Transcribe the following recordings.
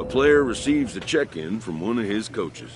player receives a check-in from one of his coaches.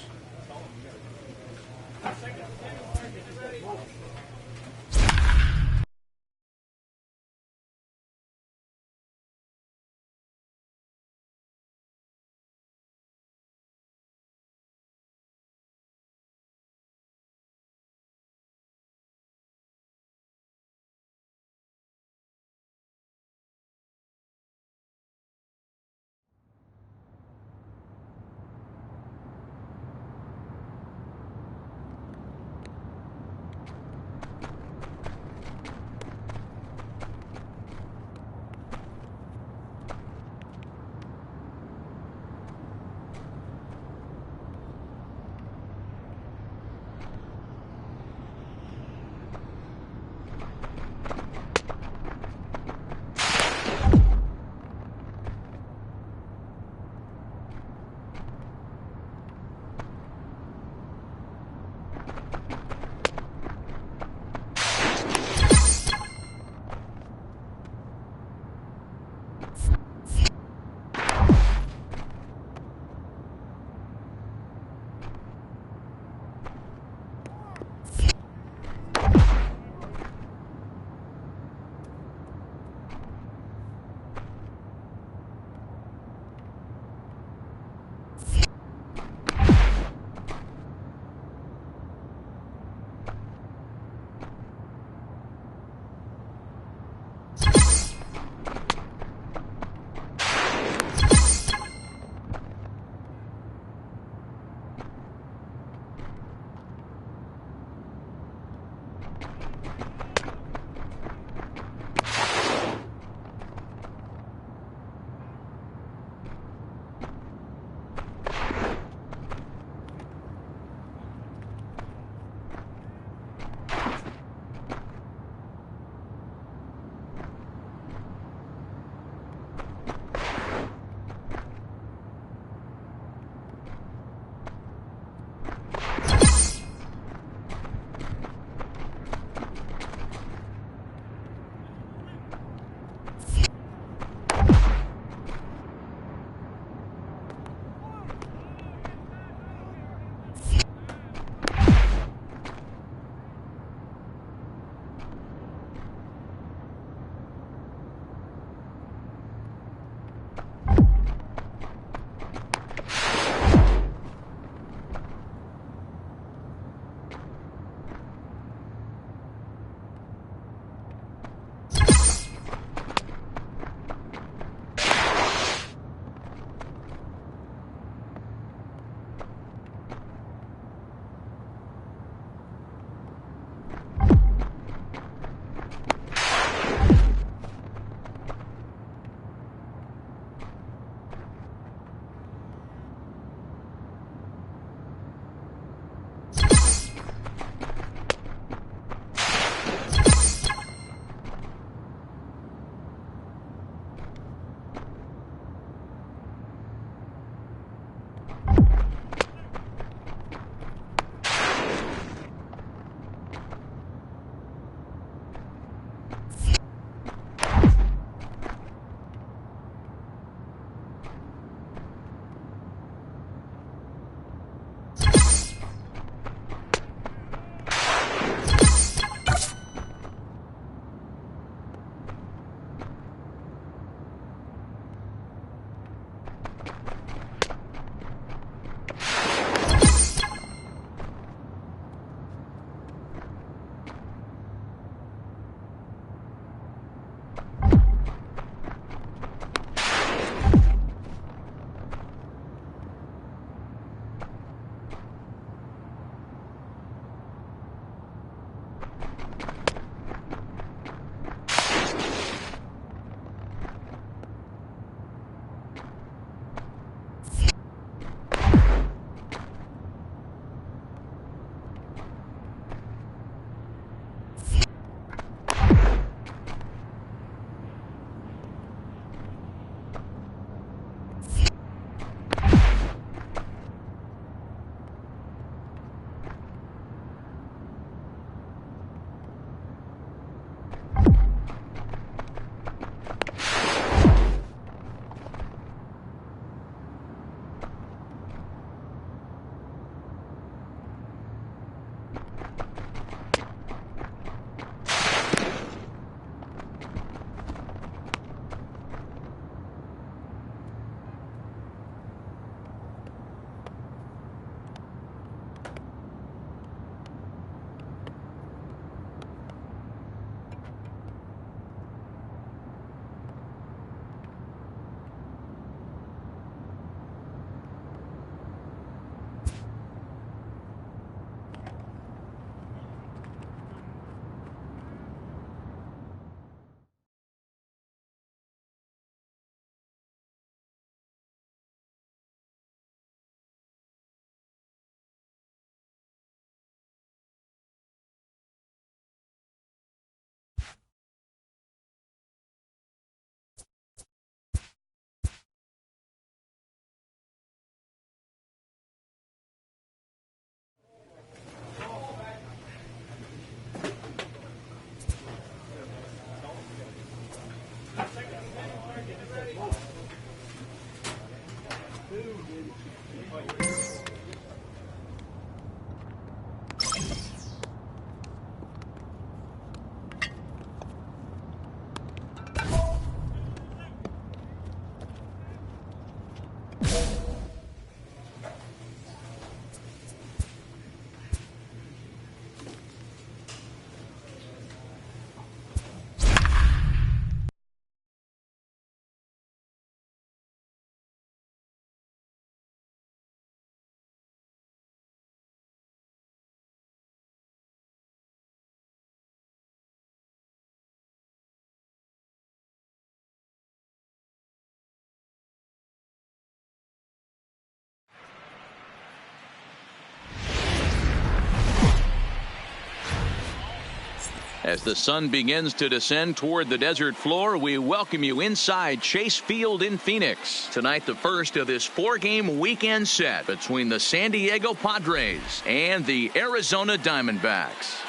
As the sun begins to descend toward the desert floor, we welcome you inside Chase Field in Phoenix. Tonight, the first of this 4-game weekend set between the San Diego Padres and the Arizona Diamondbacks.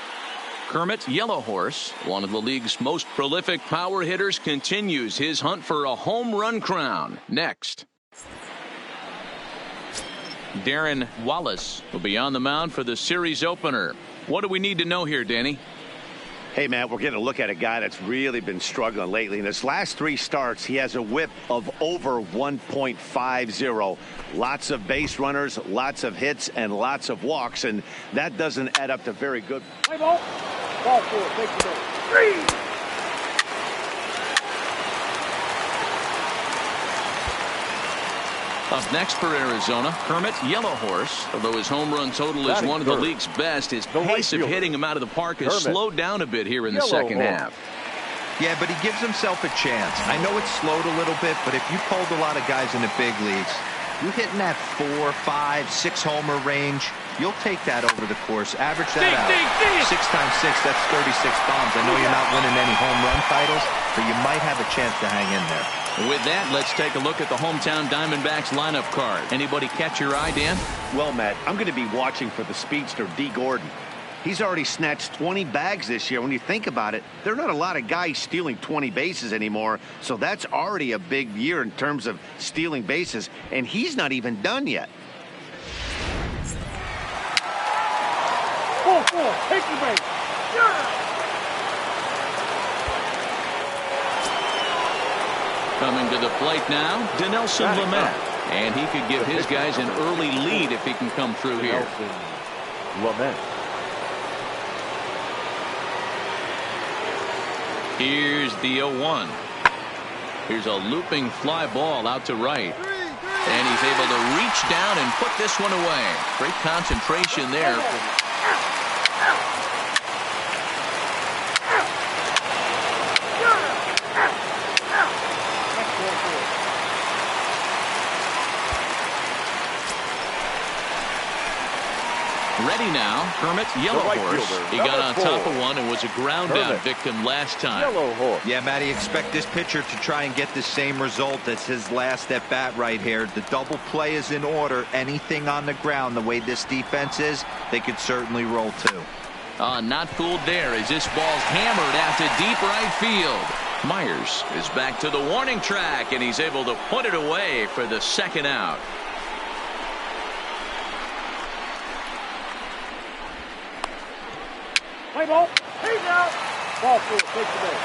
Kermit Yellow Horse, one of the league's most prolific power hitters, continues his hunt for a home run crown. Next, Darren Wallace will be on the mound for the series opener. What do we need to know here, Danny? Hey, Matt, we're getting a look at a guy that's really been struggling lately. In his last 3 starts, he has a whip of over 1.50. Lots of base runners, lots of hits, and lots of walks, and that doesn't add up to very good. Play ball. Ball 4. Take the ball. 3. Up next for Arizona, Kermit Yellow Horse. Although his home run total is one of the league's best, his pace of hitting him out of the park has slowed down a bit here in the second half. Yeah, but he gives himself a chance. I know it's slowed a little bit, but if you polled a lot of guys in the big leagues, you're hitting that 4, 5, 6 homer range. You'll take that over the course. Average that out. 6 times 6, that's 36 bombs. I know you're not winning any home run titles, but you might have a chance to hang in there. With that, let's take a look at the hometown Diamondbacks lineup card. Anybody catch your eye, Dan? Well, Matt, I'm going to be watching for the speedster, D. Gordon. He's already snatched 20 bags this year. When you think about it, there are not a lot of guys stealing 20 bases anymore, so that's already a big year in terms of stealing bases, and he's not even done yet. 4, 4. Take the base. Yeah. Coming to the plate now, Dinelson Lamet. And he could give his guys an early lead if he can come through here. Lamet. Here's the 0-1. Here's a looping fly ball out to right. And he's able to reach down and put this one away. Great concentration there. Ready now, Kermit Yellow Horse. He got on top of one and was a ground out victim last time. Yellow Horse. Yeah, Matty, expect this pitcher to try and get the same result as his last at bat right here. The double play is in order. Anything on the ground, the way this defense is, they could certainly roll too. Not fooled there as this ball's hammered out to deep right field. Myers is back to the warning track and he's able to put it away for the second out. Play ball. He's out. Ball 4. Take the base.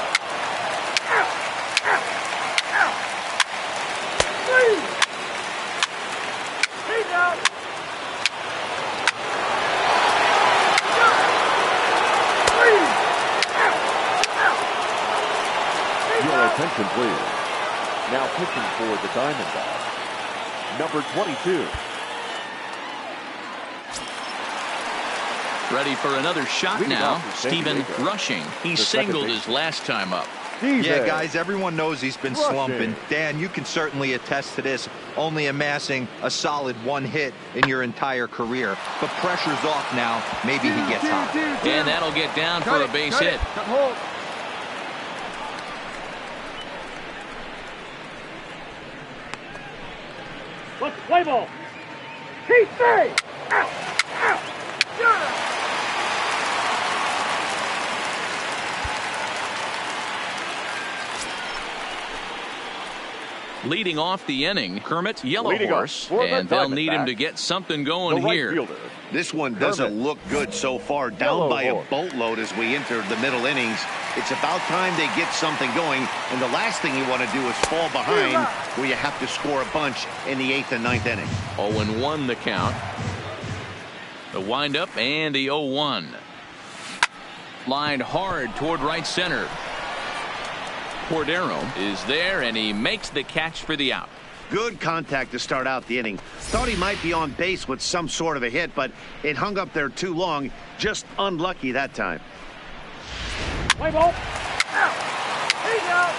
3. He's out. Your attention, please. Now pitching for the Diamondbacks, number 22. Ready for another shot now. Stephen Rushing. He singled his last time up. Yeah, guys, everyone knows he's been slumping. Dan, you can certainly attest to this, only amassing a solid 1 hit in your entire career. But pressure's off now. Maybe he gets hot. And that'll get down for a base hit. Let's play ball. Keep three. Out. Out. Yeah. Leading off the inning, Kermit Yellow Horse, and they'll need him to get something going here. Fielder. This one doesn't look good so far. Down by a boatload as we enter the middle innings. It's about time they get something going, and the last thing you want to do is fall behind where you have to score a bunch in the 8th and 9th inning. 0-1 the count. The windup and the 0-1. Lined hard toward right center. Cordero is there, and he makes the catch for the out. Good contact to start out the inning. Thought he might be on base with some sort of a hit, but it hung up there too long. Just unlucky that time. Play ball. Out. He's out.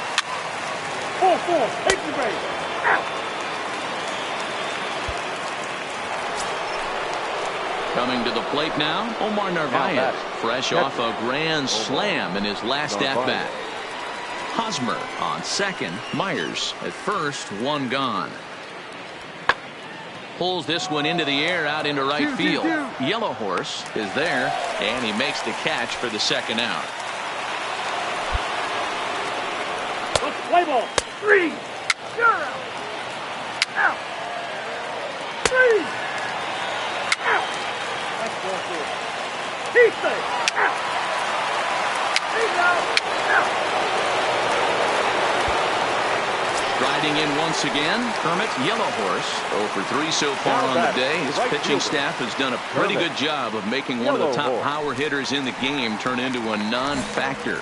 4-4. Take the base. 2 Coming to the plate now, Omar Narvaez, fresh off a grand slam in his last at-bat. Hosmer on second, Myers at first, one gone. Pulls this one into the air out into right field. Yellow Horse is there, and he makes the catch for the second out. Play ball. 3. You're out. Out. 3. Out. That's ball 4. He's safe. Out. He's out. Out. Striding in once again, Kermit, Yellow Horse. 0 for 3 so far on the day. His pitching staff has done a pretty good job of making one of the top power hitters in the game turn into a non-factor.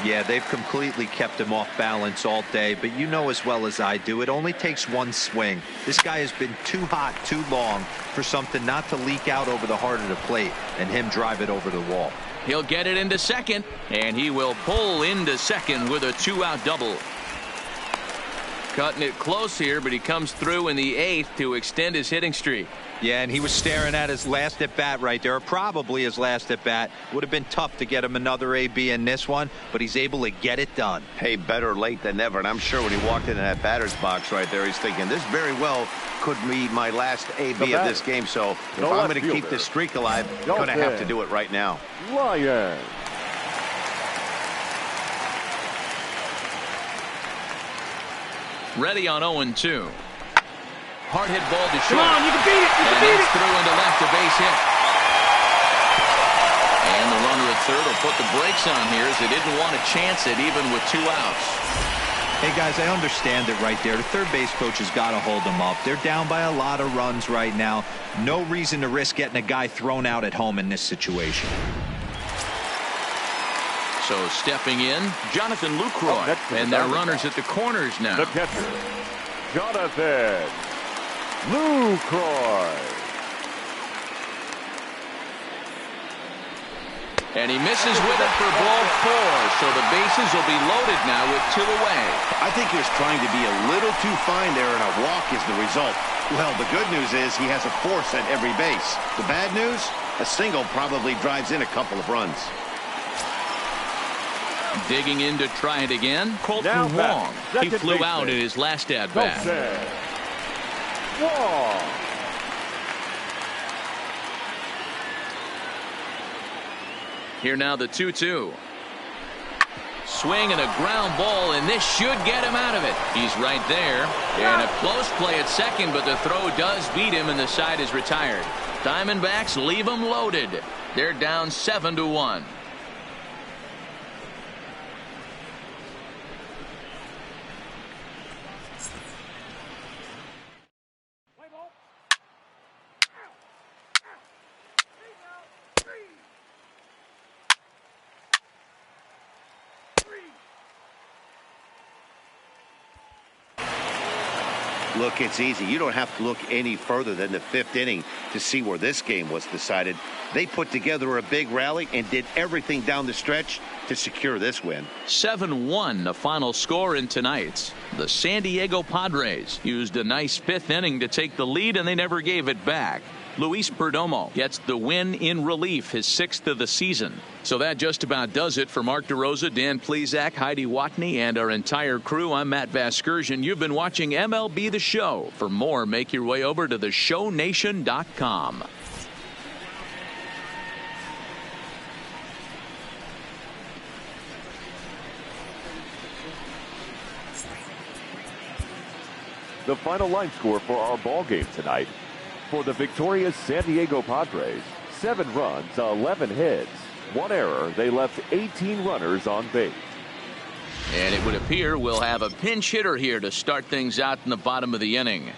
Yeah, they've completely kept him off balance all day, but you know as well as I do, it only takes one swing. This guy has been too hot too long for something not to leak out over the heart of the plate and him drive it over the wall. He'll get it into second, and he will pull into second with a 2-out double. Cutting it close here, but he comes through in the 8th to extend his hitting streak. Yeah, and he was staring at his last at bat right there, probably his last at bat. Would have been tough to get him another AB in this one, but he's able to get it done. Hey, better late than never. And I'm sure when he walked into that batter's box right there, he's thinking this very well could be my last AB of this game. So if I'm going to keep this streak alive, I'm going to have to do it right now. Ryan. Ready on 0-2. Hard hit ball to short. Come on, you can beat it. You can beat it. Through into left, a base hit. And the runner at third will put the brakes on here as they didn't want to chance it even with 2 outs. Hey guys, I understand it right there. The third base coach has got to hold them up. They're down by a lot of runs right now. No reason to risk getting a guy thrown out at home in this situation. So stepping in, Jonathan Lucroy, and their runners at the corners now. The catcher, Jonathan Lucroy. And he misses with it for ball 4, so the bases will be loaded now with 2 away. I think he was trying to be a little too fine there, and a walk is the result. Well, the good news is he has a force at every base. The bad news, a single probably drives in a couple of runs. Digging in to try it again, Colton Wong. He flew out in his last at-bat. Wong. Here now the 2-2. Swing and a ground ball, and this should get him out of it. He's right there. And a close play at second, but the throw does beat him, and the side is retired. Diamondbacks leave them loaded. They're down 7-1. Look, it's easy. You don't have to look any further than the 5th inning to see where this game was decided. They put together a big rally and did everything down the stretch to secure this win. 7-1 the final score in tonight's. The San Diego Padres used a nice 5th inning to take the lead, and they never gave it back. Luis Perdomo gets the win in relief, his 6th of the season. So that just about does it for Mark DeRosa, Dan Plesac, Heidi Watney, and our entire crew. I'm Matt Vasgersian. You've been watching MLB The Show. For more, make your way over to theshownation.com. The final line score for our ball game tonight. For the victorious San Diego Padres, 7 runs, 11 hits, 1 error. They left 18 runners on base. And it would appear we'll have a pinch hitter here to start things out in the bottom of the inning.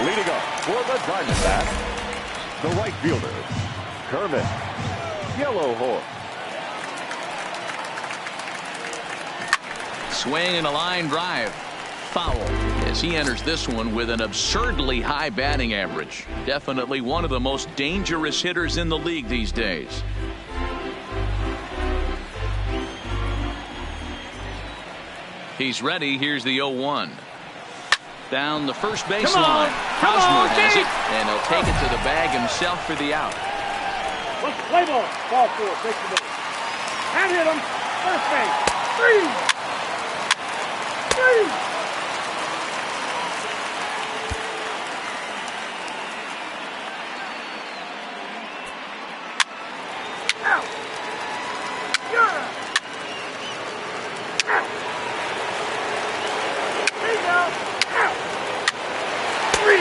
Leading up for the Diamondbacks, the right fielder, Kermit, Yellow Horse. Swing and a line drive. Foul as he enters this one with an absurdly high batting average. Definitely one of the most dangerous hitters in the league these days. He's ready. Here's the 0-1. Down the first base Come on. line. Come Hosmer on, has Dave. it, and he'll take it to the bag himself for the out. Let's play ball. Ball 4. Take the base. And hit him. First base. 3. 3. Out. Yeah. Out. Take out. Out. 3.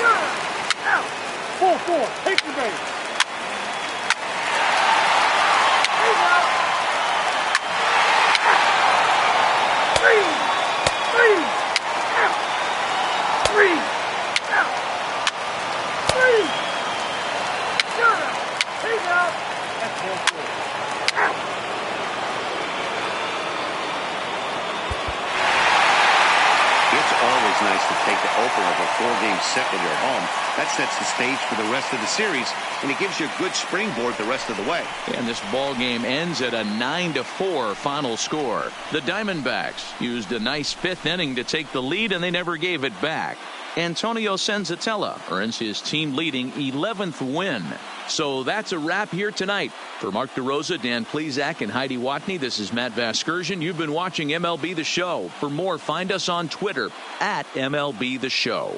Yeah. Out. 4-4. Take the base. Take out. 3. 3. Out. 3. Out. 3. Yeah. Take out. That's 4-4. Out. It's always nice to take the opener of a 4-game set when you're home. That sets the stage for the rest of the series, and it gives you a good springboard the rest of the way. And this ball game ends at a 9-4 final score. The Diamondbacks used a nice 5th inning to take the lead, and they never gave it back. Antonio Senzatella earns his team-leading 11th win. So that's a wrap here tonight. For Mark DeRosa, Dan Plesac, and Heidi Watney, this is Matt Vasgersian. You've been watching MLB The Show. For more, find us on Twitter at MLB The Show.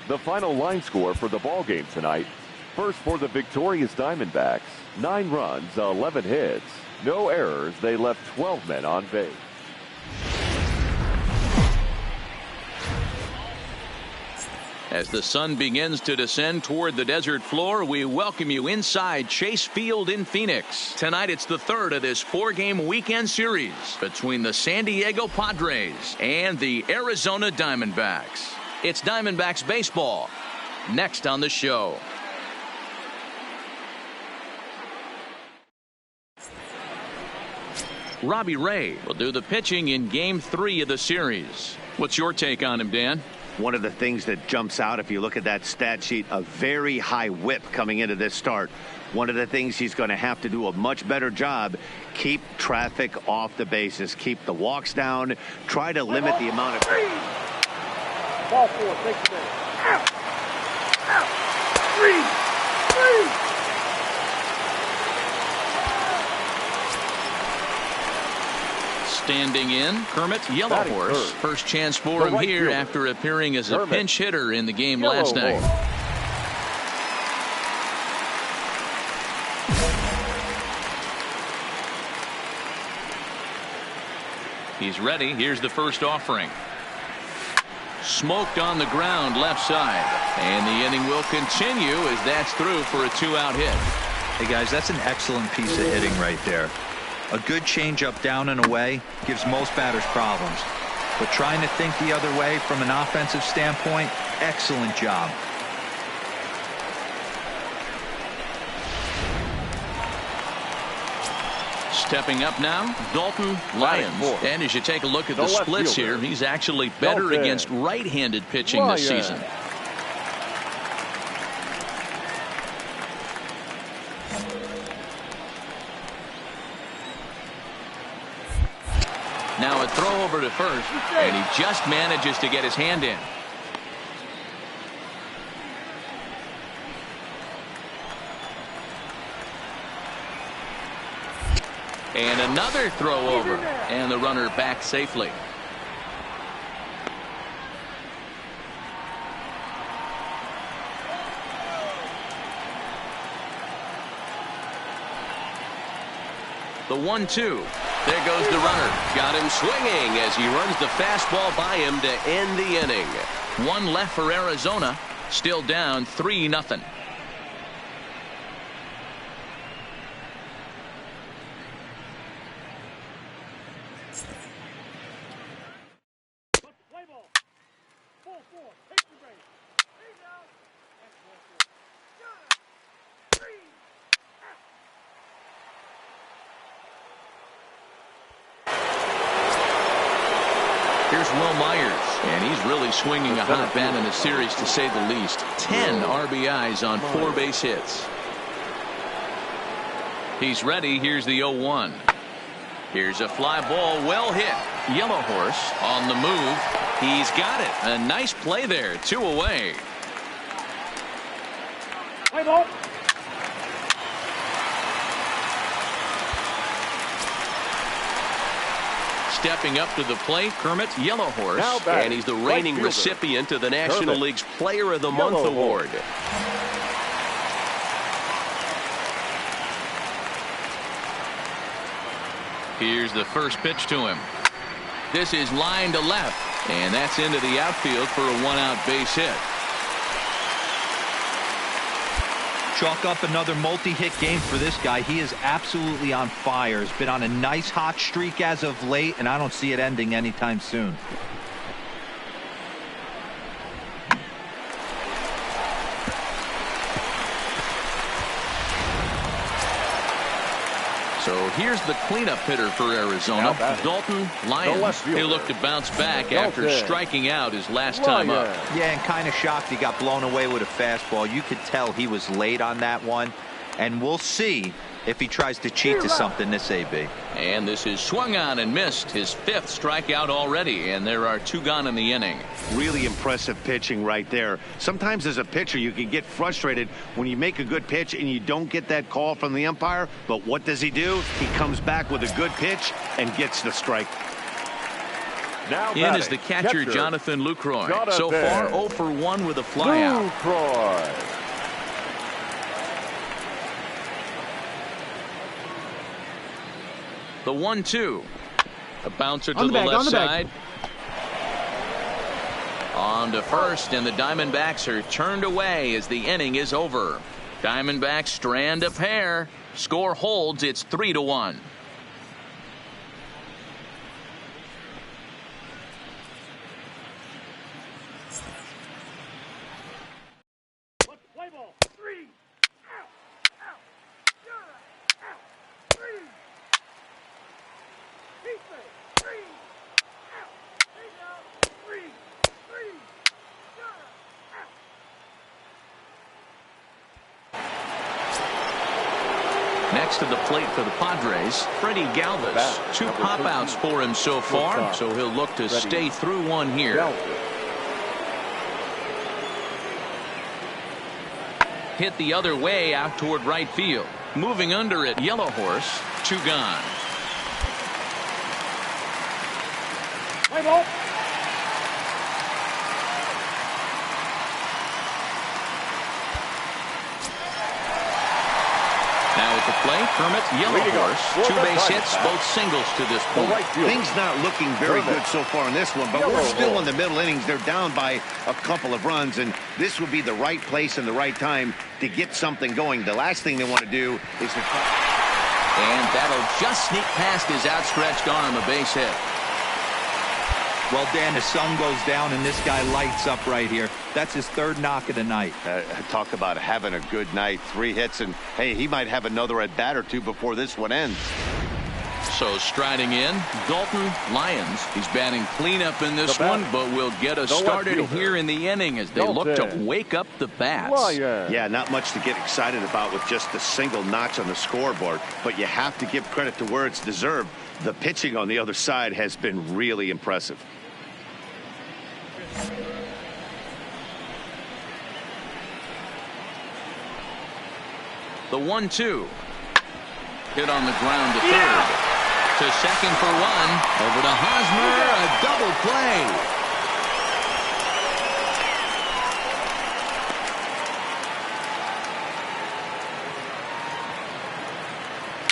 The final line score for the ball game tonight. First for the victorious Diamondbacks, 9 runs, 11 hits, no errors. They left 12 men on base. As the sun begins to descend toward the desert floor, we welcome you inside Chase Field in Phoenix. Tonight it's the 3rd of this 4-game weekend series between the San Diego Padres and the Arizona Diamondbacks. It's Diamondbacks baseball next on the show. Robbie Ray will do the pitching in Game 3 of the series. What's your take on him, Dan? One of the things that jumps out if you look at that stat sheet, a very high whip coming into this start. One of the things he's going to have to do a much better job, keep traffic off the bases, keep the walks down, try to limit the amount of... Ball 4. Take the base. Out. Out. 3. 3. Standing in, Kermit Yellowhorse. First chance for him here after appearing as a pinch hitter in the game last night. He's ready. Here's the first offering. Smoked on the ground left side. And the inning will continue as that's through for a 2-out hit. Hey guys, that's an excellent piece of hitting right there. A good changeup down and away gives most batters problems. But trying to think the other way from an offensive standpoint, excellent job. Stepping up now, Dalton Lyons. And as you take a look at the splits here, he's actually better against right-handed pitching this season. Now a throw over to first, and he just manages to get his hand in. And another throw over, and the runner back safely. The 1-2. There goes the runner. Got him swinging as he runs the fastball by him to end the inning. One left for Arizona. Still down 3-0. Here's Myers. And he's really swinging a hot bat in the series, to say the least. 10 RBIs on 4 base hits. He's ready. Here's the 0-1. Here's a fly ball, well hit. Yellow Horse on the move. He's got it. A nice play there. 2 away. Play ball. Stepping up to the plate, Kermit, Yellow Horse. And he's the reigning recipient of the National League's Player of the Month award. Here's the first pitch to him. This is line to left, and that's into the outfield for a 1-out base hit. Chalk up another multi-hit game for this guy. He is absolutely on fire. He's been on a nice hot streak as of late, and I don't see it ending anytime soon. So here's the cleanup hitter for Arizona, Dalton Lyons. He'll look to bounce back after striking out his last time up. Yeah, and kind of shocked he got blown away with a fastball. You could tell he was late on that one, and we'll see if he tries to cheat to something this AB. And this is swung on and missed. His 5th strikeout already, and there are 2 gone in the inning. Really impressive pitching right there. Sometimes as a pitcher you can get frustrated when you make a good pitch and you don't get that call from the umpire, but what does he do? He comes back with a good pitch and gets the strike. Now in is the catcher Jonathan Lucroy. So far 0 for 1 with a flyout. Lucroy. The 1-2. A bouncer to the left side. On to first, and the Diamondbacks are turned away as the inning is over. Diamondbacks strand a pair. Score holds. It's 3-1. Play ball. 3. Out. Out. Out. 3. Next to the plate for the Padres, Freddie Galvis. 2 pop-outs for him so far, so he'll look to stay through one here. Hit the other way out toward right field. Moving under it, Yellow Horse. 2 gone. Play ball. Now at the plate, Kermit, Yellow Horse. 2 base hits, both singles to this point. Things not looking very good so far in this one, but we're still in the middle innings. They're down by a couple of runs, and this would be the right place and the right time to get something going. The last thing they want to do is to... And that'll just sneak past his outstretched arm, a base hit. Well, Dan, the sun goes down and this guy lights up right here. That's his 3rd knock of the night. Talk about having a good night. 3 hits, and hey, he might have another at bat or 2 before this one ends. So striding in, Dalton Lyons. He's batting cleanup in this one, but will get us started here in the inning as they look to wake up the bats. Yeah, not much to get excited about with just a single notch on the scoreboard, but you have to give credit to where it's deserved. The pitching on the other side has been really impressive. The 1-2. Hit on the ground to third. To second for 1. Over to Hosmer. A double play.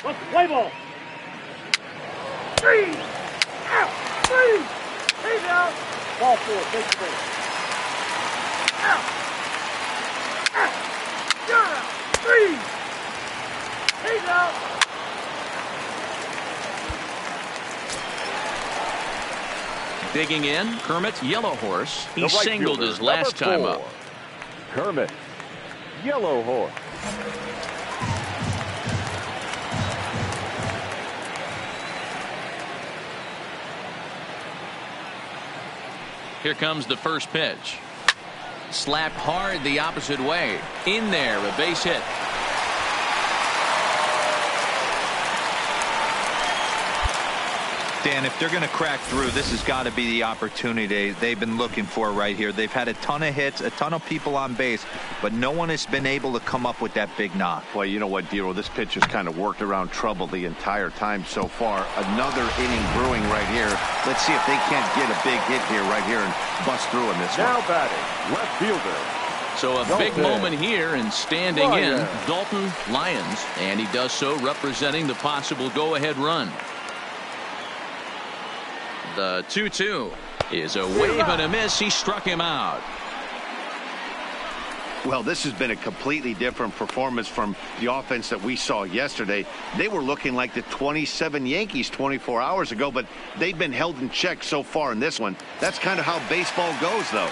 What's the play ball? 3. Out. 3. He's out. Ball 4. Take the base. Out. Out. You're out. 3. He's out. Digging in, Kermit, Yellow Horse. He singled his last time up. Kermit, Yellow Horse. Here comes the first pitch. Slapped hard the opposite way. In there, a base hit. Dan, if they're going to crack through, this has got to be the opportunity they've been looking for right here. They've had a ton of hits, a ton of people on base, but no one has been able to come up with that big knock. Well, you know what, Dero, this pitch has kind of worked around trouble the entire time so far. Another inning brewing right here. Let's see if they can't get a big hit here right here and bust through in this one. Now batting, left fielder. So a big moment here, and standing in, Dalton Lyons, and he does so representing the possible go-ahead run. The 2-2 is a wave and a miss. He struck him out. Well, this has been a completely different performance from the offense that we saw yesterday. They were looking like the 27 Yankees 24 hours ago, but they've been held in check so far in this one. That's kind of how baseball goes, though.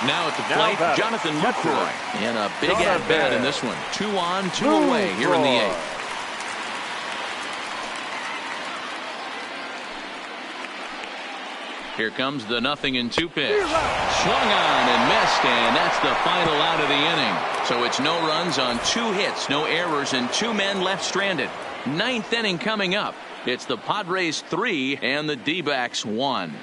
Now at the plate, Jonathan Lucroy, and a big at-bat in this one. 2 on, 2 away here in the 8th. Here comes the 0-2 pitch. Swung on and missed, and that's the final out of the inning. So it's no runs on 2 hits, no errors, and 2 men left stranded. 9th inning coming up. It's the Padres 3 and the D-backs 1.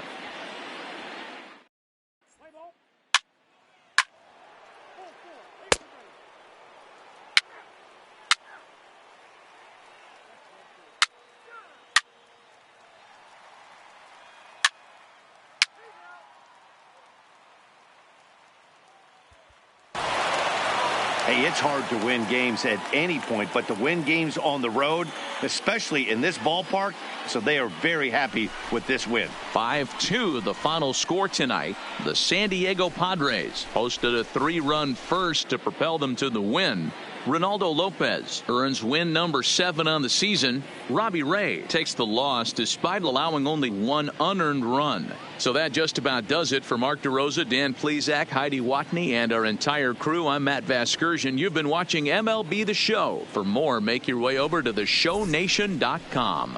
Hey, it's hard to win games at any point, but to win games on the road, especially in this ballpark, so they are very happy with this win. 5-2 the final score tonight. The San Diego Padres posted a 3-run first to propel them to the win. Ronaldo Lopez earns win number 7 on the season. Robbie Ray takes the loss despite allowing only 1 unearned run. So that just about does it for Mark DeRosa, Dan Plesac, Heidi Watney, and our entire crew. I'm Matt Vasgersian. You've been watching MLB The Show. For more, make your way over to theshownation.com.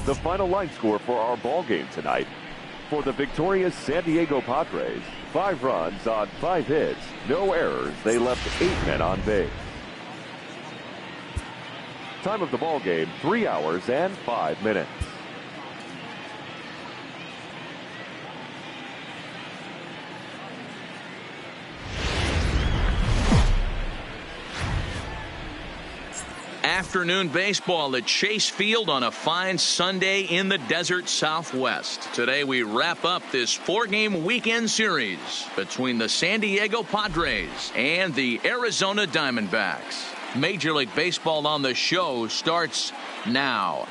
The final line score for our ball game tonight. For the victorious San Diego Padres, 5 runs on 5 hits, no errors. They left 8 men on base. Time of the ball game, 3 hours and 5 minutes. Afternoon baseball at Chase Field on a fine Sunday in the desert Southwest. Today we wrap up this 4-game weekend series between the San Diego Padres and the Arizona Diamondbacks. Major League Baseball on the show starts now.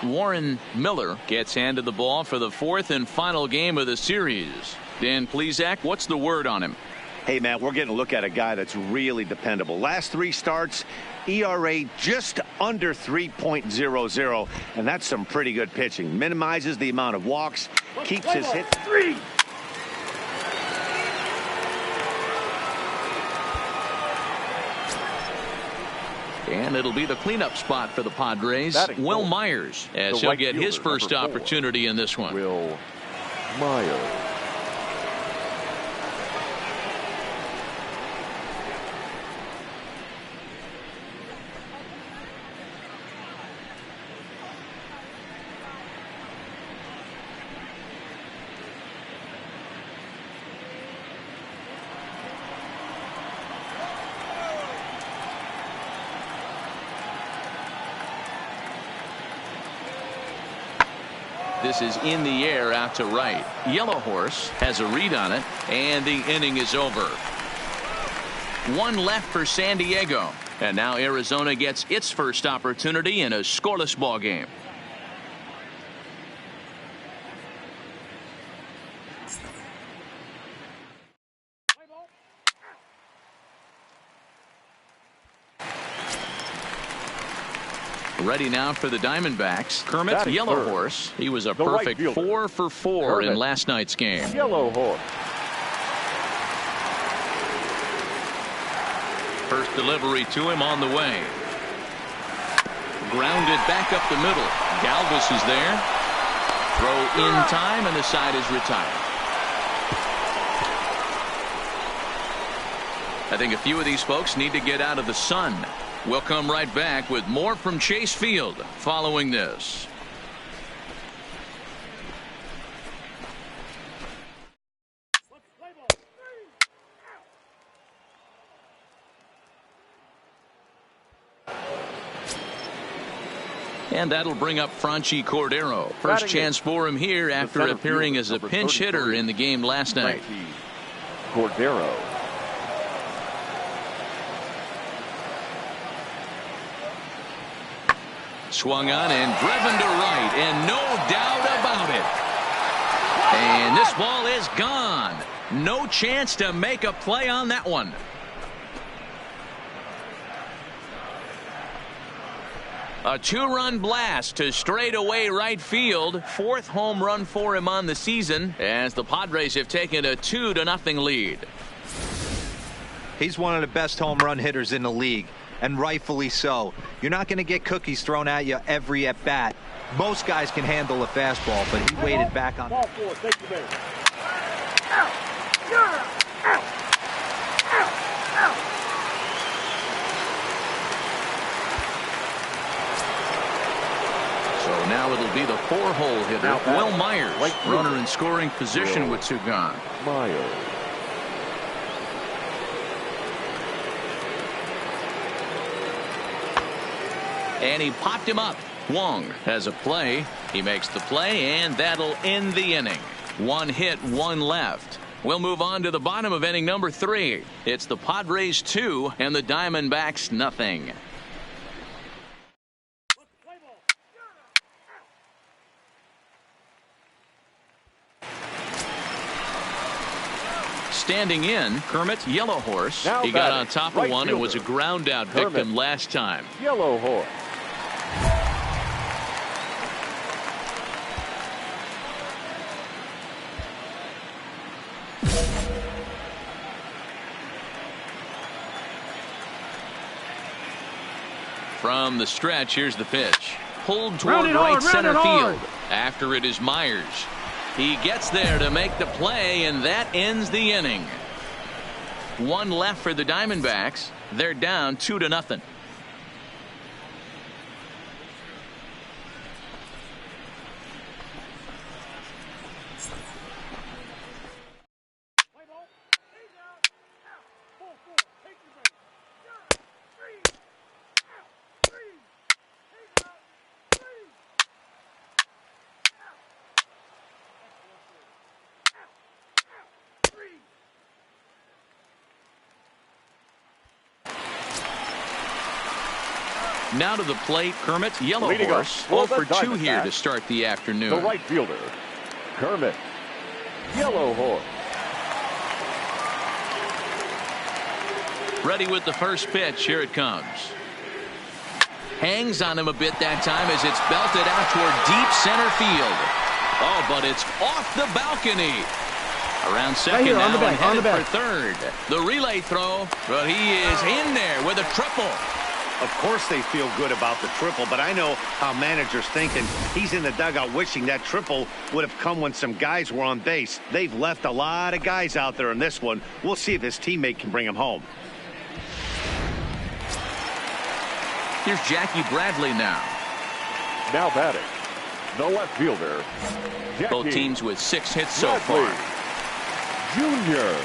Warren Miller gets handed the ball for the 4th and final game of the series. Dan Plesac, what's the word on him? Hey, Matt, we're getting a look at a guy that's really dependable. Last 3 starts, ERA just under 3.00, and that's some pretty good pitching. Minimizes the amount of walks, keeps his hit. 3. And it'll be the cleanup spot for the Padres. Will Myers, as he'll get his first opportunity in this one. Will Myers. This is in the air out to right. Yellow Horse has a read on it, and the inning is over. 1 left for San Diego, and now Arizona gets its first opportunity in a scoreless ball game. Ready now for the Diamondbacks. Kermit, Batting yellow third. horse. He was a The right perfect fielder. 4 for 4 in Kermit. last night's game. Yellow horse. First delivery to him on the way. Grounded back up the middle. Galvis is there. Throw in time, and the side is retired. I think a few of these folks need to get out of the sun. We'll come right back with more from Chase Field following this. And that'll bring up Franchi Cordero. First Batting chance for him here after center appearing fielder, as a number pinch hitter 33, in the game last night. Cordero. Swung on and driven to right, and no doubt about it. And this ball is gone. No chance to make a play on that one. A 2-run blast to straightaway right field. 4th home run for him on the season as the Padres have taken a 2-0 lead. He's one of the best home run hitters in the league, and rightfully so. You're not going to get cookies thrown at you every at bat. Most guys can handle a fastball, but he waited back on. Ball 4, take the base. So now it'll be the 4-hole hitter, Now batting, Will Myers. right fielder. Runner in scoring position Will with 2 gone. Myers. And he popped him up. Wong has a play. He makes the play, and that'll end the inning. 1 hit, 1 left. We'll move on to the bottom of inning number 3. It's the Padres 2 and the Diamondbacks nothing. Standing in, Kermit, yellow horse. Now He got batting, on top of right one and was a fielder, ground out Kermit. victim last time. Yellow horse. From the stretch, here's the pitch. Pulled toward Round it right hard, round center it hard. field. After it is Myers. He gets there to make the play, and that ends the inning. 1 left for the Diamondbacks. They're down 2-0. Now to the plate, Kermit, yellow Leading horse. off for 0 the for 2 here to Diamondbacks, start the afternoon. The right fielder, Kermit. Yellow horse. Ready with the first pitch. Here it comes. Hangs on him a bit that time as it's belted out toward deep center field. Oh, but it's off the balcony. Around second here, now on the and back, on headed the for back. 3rd. The relay throw, but he is in there with a triple. Of course they feel good about the triple, but I know how managers thinking. He's in the dugout wishing that triple would have come when some guys were on base. They've left a lot of guys out there in this one. We'll see if his teammate can bring him home. Here's Jackie Bradley now. Now batting, the left fielder, Jackie Both teams with 6 hits so Bradley far. Jr.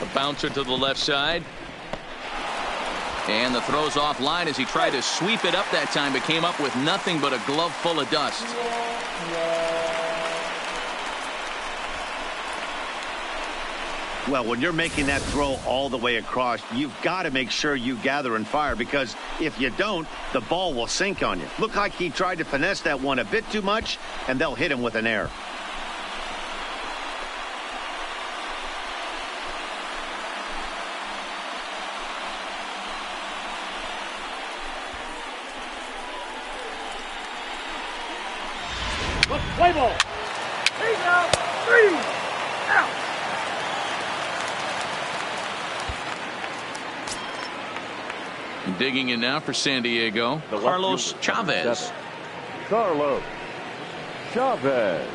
A bouncer to the left side. And the throw's offline as he tried to sweep it up that time, but came up with nothing but a glove full of dust. Well, when you're making that throw all the way across, you've got to make sure you gather and fire, because if you don't, the ball will sink on you. Looked like he tried to finesse that one a bit too much, and they'll hit him with an error. Play ball. He's out. 3 out. Digging in now for San Diego, Carlos Chavez. Carlos Chavez.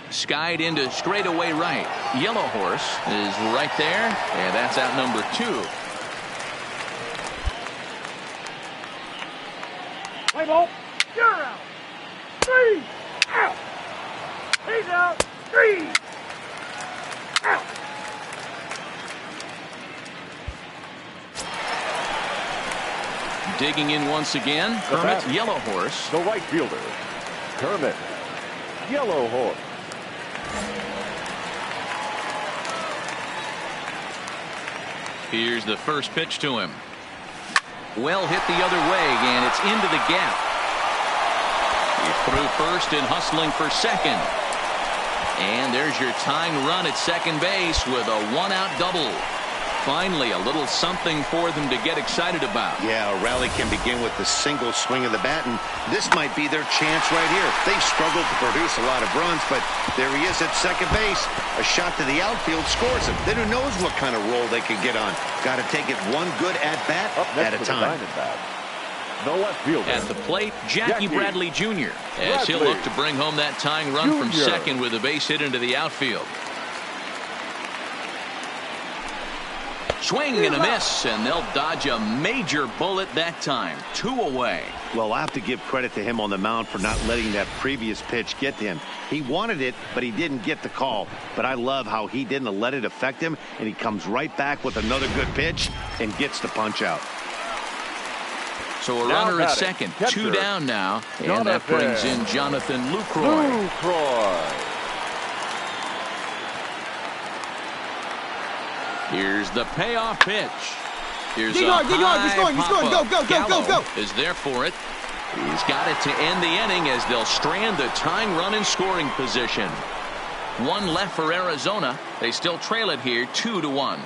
Skied into straightaway right. Yellow Horse is right there, and that's out number 2. Play ball. You're out. 3 out. He's out. 3 out. Digging in once again, Kermit, Yellow Horse. The right fielder, Kermit, Yellow Horse. Here's the first pitch to him. Well hit the other way, and it's into the gap. He threw first and hustling for second. And there's your tying run at second base with a 1-out double. Finally, a little something for them to get excited about. Yeah, a rally can begin with the single swing of the bat, and this might be their chance right here. They've struggled to produce a lot of runs, but there he is at second base. A shot to the outfield scores him. Then who knows what kind of roll they can get on. Got to take it one good at-bat at a time. The left fielder. At the plate, Jackie Bradley Jr. as he'll look to bring home that tying run from second with a base hit into the outfield. Swing and a miss, and they'll dodge a major bullet that time. 2 away. Well, I have to give credit to him on the mound for not letting that previous pitch get to him. He wanted it, but he didn't get the call. But I love how he didn't let it affect him, and he comes right back with another good pitch and gets the punch out. So a runner at second, catcher, 2 down now, and that brings in Jonathan Lucroy. Here's the payoff pitch. Here's dig hard, you're scoring, go. Is there for it. He's got it to end the inning as they'll strand the tying run in scoring position. 1 left for Arizona. They still trail it here 2-1.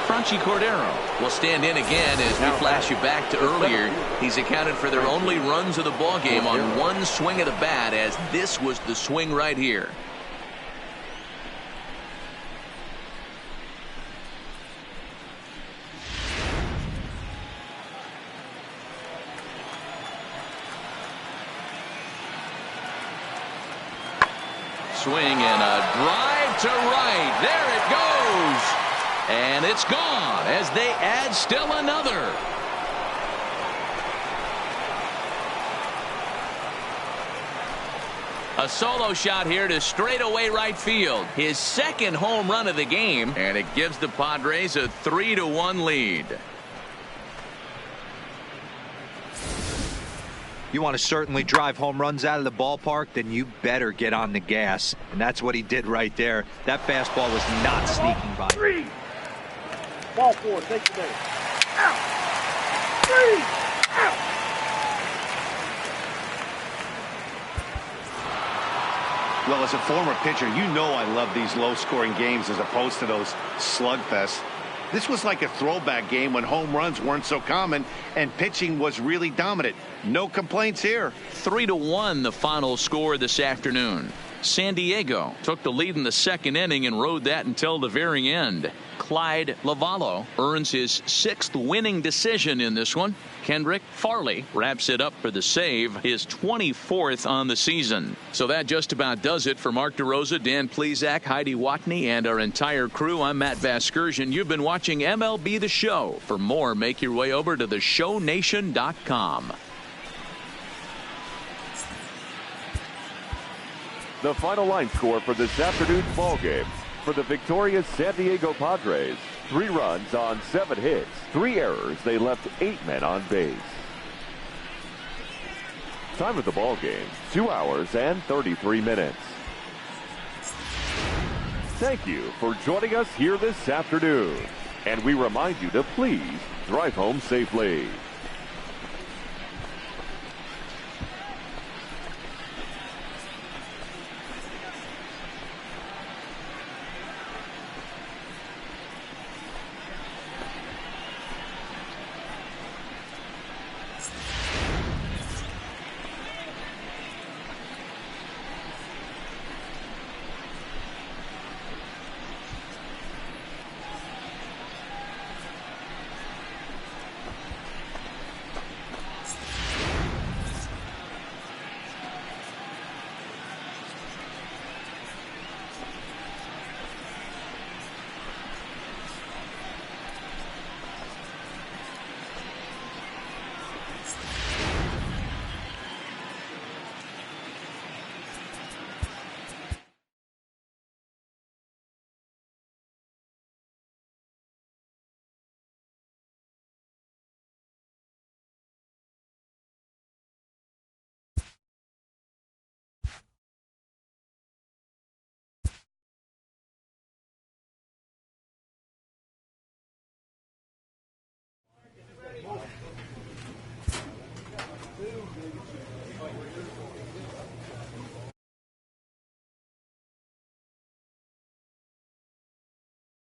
Franchi Cordero will stand in again as we flash you back to earlier. He's accounted for their only runs of the ball game on 1 swing of the bat, as this was the swing right here. Swing and a drive to right. There it goes. And it's gone as they add still another. A solo shot here to straightaway right field. His second home run of the game, and it gives the Padres a 3-1 lead. You want to certainly drive home runs out of the ballpark, then you better get on the gas. And that's what he did right there. That fastball was not sneaking by. 3. Ball 4, take the base. Out. 3 out. Well, as a former pitcher, you know I love these low-scoring games as opposed to those slugfests. This was like a throwback game when home runs weren't so common and pitching was really dominant. No complaints here. 3-1 the final score this afternoon. San Diego took the lead in the second inning and rode that until the very end. Clyde Lavallo earns his 6th winning decision in this one. Kendrick Farley wraps it up for the save, his 24th on the season. So that just about does it for Mark DeRosa, Dan Plesac, Heidi Watney, and our entire crew. I'm Matt Vasgersian. You've been watching MLB The Show. For more, make your way over to theshownation.com. The final line score for this afternoon's ball game. For the victorious San Diego Padres, 3 runs on 7 hits, 3 errors. They left 8 men on base. Time of the ball game, 2 hours and 33 minutes. Thank you for joining us here this afternoon. And we remind you to please drive home safely.